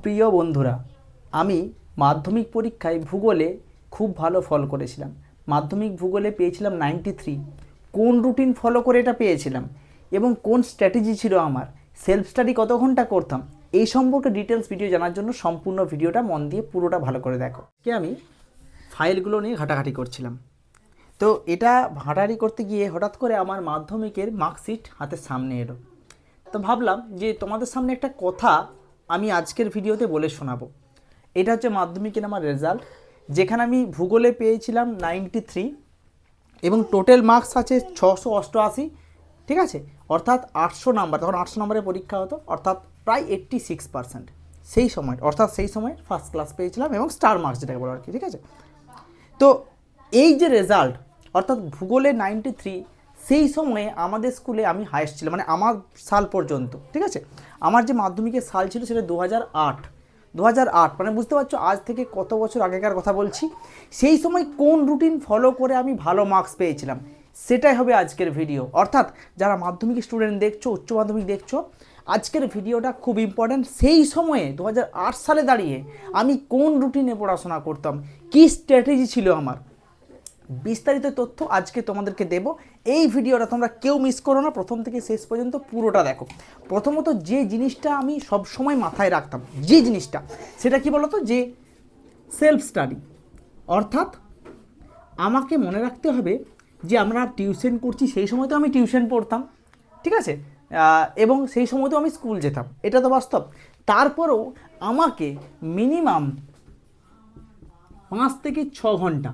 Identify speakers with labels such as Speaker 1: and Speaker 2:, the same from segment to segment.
Speaker 1: প্রিয় বন্ধুরা, আমি মাধ্যমিক পরীক্ষায় ভূগোলে খুব ভালো ফল করেছিলাম। মাধ্যমিক ভূগোলে পেয়েছিলাম 93। কোন রুটিন ফলো করে এটা পেয়েছিলাম এবং কোন স্ট্র্যাটেজি ছিল আমার, সেলফ স্টাডি কত ঘন্টা করতাম, এই সম্পর্কে ডিটেলস ভিডিও জানার জন্য সম্পূর্ণ ভিডিওটা মন দিয়ে পুরোটা ভালো করে দেখো। আমি ফাইলগুলো নিয়ে ঘাটাঘাটি করছিলাম, তো এটা ঘাটাঘাটি করতে গিয়ে হঠাৎ করে আমার মাধ্যমিকের মার্কশিট হাতের সামনে এলো। তো ভাবলাম যে তোমাদের সামনে একটা কথা আমি আজকের ভিডিওতে বলে শোনাবো। এটা হচ্ছে মাধ্যমিকের আমার রেজাল্ট, যেখানে আমি ভূগোলে পেয়েছিলাম 93 এবং টোটাল মার্কস আছে 688। ঠিক আছে, অর্থাৎ 800 নাম্বার, তখন 800 নম্বরের পরীক্ষা হতো, অর্থাৎ প্রায় 86% সেই সময়, অর্থাৎ সেই সময় ফার্স্ট ক্লাস পেয়েছিলাম এবং স্টার মার্কস যেটাকে বলো আর কি। ঠিক আছে, তো এই যে রেজাল্ট অর্থাৎ ভূগোলে 93, সেই সময়ে আমাদের স্কুলে আমি হাইস্ট ছিলাম, মানে আমার সাল পর্যন্ত। ঠিক আছে, আমার যে মাধ্যমিকের সাল ছিল সেটা 2008, মানে বুঝতে পারছো আজ থেকে কত বছর আগেকার কথা বলছি। সেই সময় কোন রুটিন ফলো করে আমি ভালো মার্কস পেয়েছিলাম সেটাই হবে আজকের ভিডিও। অর্থাৎ যারা মাধ্যমিক স্টুডেন্ট দেখছো, উচ্চ মাধ্যমিক দেখছো, আজকের ভিডিওটা খুব ইম্পর্ট্যান্ট। সেই সময়ে 2008 সালে দাঁড়িয়ে আমি কোন রুটিনে পড়াশোনা করতাম, কী স্ট্র্যাটেজি ছিল আমার, বিস্তারিত তথ্য আজকে তোমাদেরকে দেব। এই ভিডিওটা তোমরা কেউ মিস করো না, প্রথম থেকে শেষ পর্যন্ত পুরোটা দেখো। প্রথমত যে জিনিসটা আমি সব সময় মাথায় রাখতাম, যে জিনিসটা, সেটা কি বলতো, যে সেলফ স্টাডি। অর্থাৎ আমাকে মনে রাখতে হবে যে আমরা টিউশন করছি, সেই সময় তো আমি টিউশন পড়তাম। ঠিক আছে, এবং সেই সময় তো আমি স্কুল যেতাম, এটা তো বাস্তব। তারপরেও আমাকে মিনিমাম 5 থেকে 6 ঘন্টা,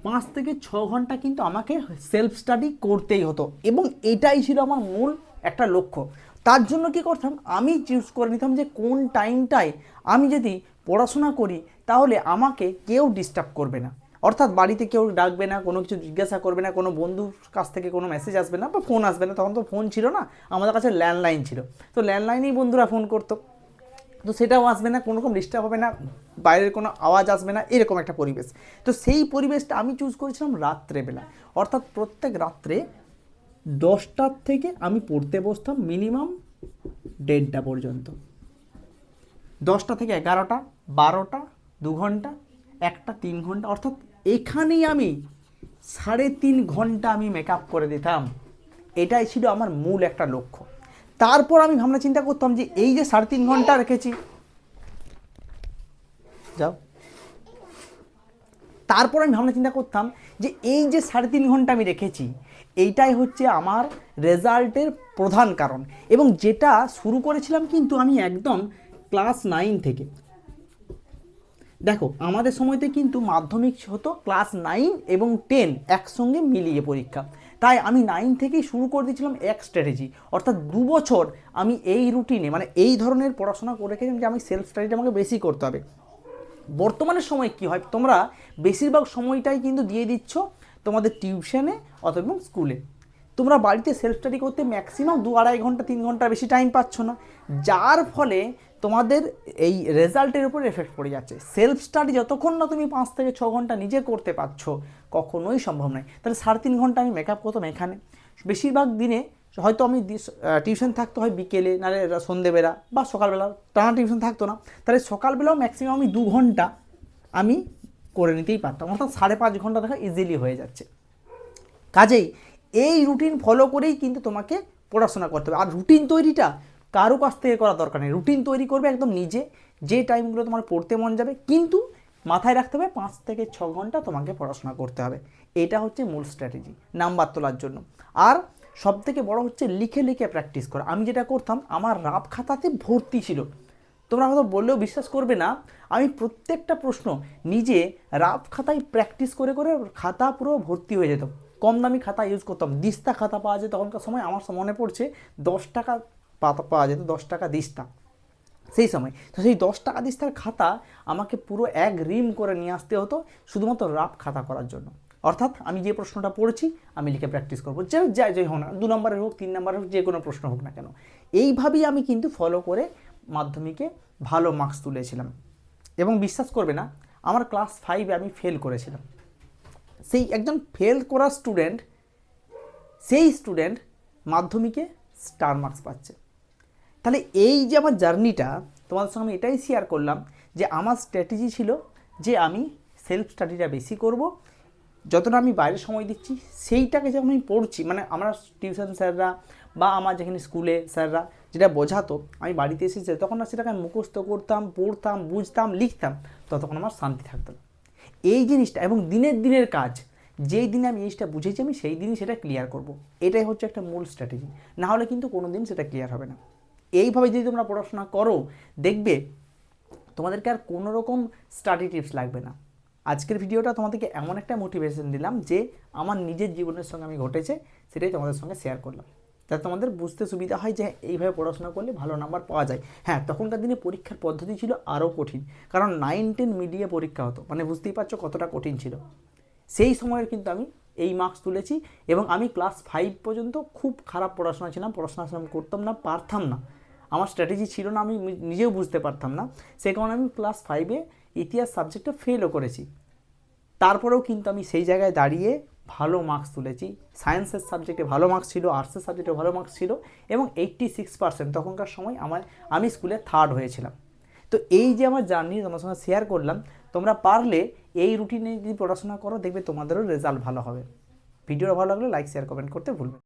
Speaker 1: 5 থেকে 6 ঘন্টা কিন্তু আমাকে সেলফ স্টাডি করতেই হতো, এবং এটাই ছিল আমার মূল একটা লক্ষ্য। তার জন্য কি করতাম, আমি চুজ করে নিতাম যে কোন টাইমটায় আমি যদি পড়াশোনা করি তাহলে আমাকে কেউ ডিস্টার্ব করবে না। অর্থাৎ বাড়িতে কেউ ডাকবে না, কোনো কিছু জিজ্ঞাসা করবে না, কোনো বন্ধুর কাছ থেকে কোনো মেসেজ আসবে না বা ফোন আসবে না। তখন তো ফোন ছিল না, আমাদের কাছে ল্যান্ডলাইন ছিল, তো ল্যান্ডলাইনেই বন্ধুরা ফোন করতো, তো সেটাও আসবে না, কোনো রকম ডিস্টার্ব হবে না, বাইরের কোনো আওয়াজ আসবে না, এরকম একটা পরিবেশ। তো সেই পরিবেশটা আমি চুজ করেছিলাম রাত্রেবেলা। অর্থাৎ প্রত্যেক রাত্রে 10টার থেকে আমি পড়তে বসতাম মিনিমাম 1:30টা পর্যন্ত। 10টা থেকে 11টা, 12টা 2 ঘন্টা, 1টা 3 ঘন্টা, অর্থাৎ এখানেই আমি 3.5 ঘন্টা আমি মেকআপ করে দিতাম। এটাই ছিল আমার মূল একটা লক্ষ্য। তারপর আমি ভাবনা চিন্তা করতাম যে এই যে 3.5 ঘন্টা রেখেছি, যাও, তারপর আমি ভাবনা চিন্তা করতাম যে এই যে 3.5 ঘন্টা আমি রেখেছি, এইটাই হচ্ছে আমার রেজাল্টের প্রধান কারণ। এবং যেটা শুরু করেছিলাম কিন্তু আমি একদম ক্লাস 9 থেকে। দেখো আমাদের সময়তে কিন্তু মাধ্যমিক হতো ক্লাস 9 এবং 10 একসঙ্গে মিলিয়ে পরীক্ষা, তাই আমি 9 থেকেই শুরু করে দিয়েছিলাম এক স্ট্র্যাটেজি। অর্থাৎ 2 বছর আমি এই রুটিনে, মানে এই ধরনের পড়াশোনা করে রেখেছিলাম যে আমি সেলফ স্টাডিটা আমাকে বেশি করতে হবে। বর্তমানের সময় কি হয়, তোমরা বেশিরভাগ সময়টাই কিন্তু দিয়ে দিচ্ছ তোমাদের টিউশনে অথবা স্কুলে। তোমরা বাড়িতে সেলফ স্টাডি করতে ম্যাক্সিমাম 2-2.5 ঘন্টা 3 ঘন্টা বেশি টাইম পাচ্ছ না, যার ফলে তোমাদের এই রেজাল্টের উপর এফেক্ট পড়ে যাচ্ছে। সেলফ স্টাডি যতক্ষণ না তুমি 5 থেকে 6 ঘন্টা নিজে করতে পারছো, কখনোই সম্ভব নয়। তাহলে 3.5 ঘন্টা আমি মেকআপ করতাম এখানে। বেশিরভাগ দিনে হয়তো আমি টিউশন থাকতো হয় বিকেলে, নাহলে সন্ধেবেলা বা সকালবেলা, টানা টিউশন থাকতো না, তাহলে সকালবেলাও ম্যাক্সিমাম আমি 2 ঘন্টা আমি করে নিতেই পারতাম। অর্থাৎ 5.5 ঘন্টা দেখা ইজিলি হয়ে যাচ্ছে। কাজেই এই রুটিন ফলো করেই কিন্তু তোমাকে পড়াশোনা করতে হবে। আর রুটিন তৈরিটা কারো কাছ থেকে করার দরকার নেই, রুটিন তৈরি করবে একদম নিজে, যে টাইমগুলো তোমার পড়তে মন যাবে, কিন্তু মাথায় রাখতে হবে 5 থেকে 6 ঘন্টা তোমাকে পড়াশোনা করতে হবে। এটা হচ্ছে মূল স্ট্র্যাটেজি নাম্বার তোলার জন্য। আর সবথেকে বড় হচ্ছে লিখে লিখে প্র্যাকটিস করা। আমি যেটা করতাম, আমার রাফ খাতাতে ভর্তি ছিল, তোমরা হয়তো বললেও বিশ্বাস করবে না, আমি প্রত্যেকটা প্রশ্ন নিজে রাফ খাতায় প্র্যাকটিস করে করে খাতা পুরো ভর্তি হয়ে যেত। কম দামি খাতা ইউজ করতাম, দিস্তা খাতা পাওয়া যেত তখনকার সময়, আমার মনে পড়ছে 10 টাকা পাওয়া যেত, 10 টাকা দিস্তা সেই সময়। তো সেই 10 টাকা দিস্তার খাতা আমাকে পুরো এক রিম করে নিয়ে আসতে হতো শুধুমাত্র রাফ খাতা করার জন্য। অর্থাৎ আমি যে প্রশ্নটা পড়েছি আমি লিখে প্র্যাকটিস করবো, যাই হোক না, 2 নম্বরের হোক 3 নম্বরের হোক, যে কোনো প্রশ্ন হোক না কেন। এইভাবেই আমি কিন্তু ফলো করে মাধ্যমিকে ভালো মার্কস তুলেছিলাম। এবং বিশ্বাস করবে না, আমার ক্লাস 5-এ আমি ফেল করেছিলাম। সেই একজন ফেল করা স্টুডেন্ট, সেই স্টুডেন্ট মাধ্যমিকে স্টার মার্কস পাচ্ছে। তাহলে এই যে আমার জার্নিটা, তোমাদের সঙ্গে আমি এটাই শেয়ার করলাম যে আমার স্ট্র্যাটেজি ছিল যে আমি সেলফ স্টাডিটা বেশি করব, যতটা আমি বাইরে সময় দিচ্ছি সেইটাকে যখন আমি পড়ছি, মানে আমার টিউশন স্যাররা বা আমার যেখানে স্কুলে স্যাররা যেটা বোঝাতো আমি বাড়িতে এসেছে তখন না সেটাকে মুখস্থ করতাম, পড়তাম, বুঝতাম, লিখতাম, ততক্ষণ আমার শান্তি থাকতো না। এই জিনিসটা এবং দিনের কাজ, যেই দিনে আমি জিনিসটা বুঝেছি আমি সেই দিনই সেটা ক্লিয়ার করব, এটাই হচ্ছে একটা মূল স্ট্র্যাটেজি। না হলে কিন্তু কোনো দিন সেটা ক্লিয়ার হবে না। এইভাবে যদি তোমরা পড়াশোনা করো দেখবে তোমাদেরকে আর কোনো রকম স্টাডি টিপস লাগবে না। আজকের ভিডিওটা তোমাদেরকে এমন একটা মোটিভেশন দিলাম যে আমার নিজের জীবনের সঙ্গে আমি ঘটেছে সেটাই তোমাদের সঙ্গে শেয়ার করলাম, যাতে তোমাদের বুঝতে সুবিধা হয় যে এইভাবে পড়াশোনা করলে ভালো নাম্বার পাওয়া যায়। হ্যাঁ, তখনকার দিনে পরীক্ষার পদ্ধতি ছিল আরও কঠিন, কারণ 9-10 মিডিয়ে পরীক্ষা হতো, মানে বুঝতেই পারছো কতটা কঠিন ছিল। সেই সময়ের কিন্তু আমি এই মার্কস তুলেছি এবং আমি ক্লাস 5 পর্যন্ত খুব খারাপ পড়াশোনা ছিলাম, পড়াশোনা সেরকম করতাম না, পারতাম না, আমার স্ট্র্যাটেজি ছিল না, আমি নিজেও বুঝতে পারতাম না। সেই কারণে আমি ক্লাস 5-এ ইতিহাস সাবজেক্টে ফেলও করেছি। তারপরেও কিন্তু আমি সেই জায়গায় দাঁড়িয়ে ভালো মার্কস তুলেছি। সায়েন্সের সাবজেক্টে ভালো মার্কস ছিল, আর্টসের সাবজেক্টে ভালো মার্কস ছিল এবং 86% তখনকার সময় আমি স্কুলে থার্ড হয়েছিলাম। তো এই যে আমার জার্নি তোমার সঙ্গে শেয়ার করলাম, তোমরা পারলে এই রুটিনে যদি পড়াশোনা করো দেখবে তোমাদেরও রেজাল্ট ভালো হবে। ভিডিওটা ভালো লাগলে লাইক, শেয়ার, কমেন্ট করতে ভুলবে না।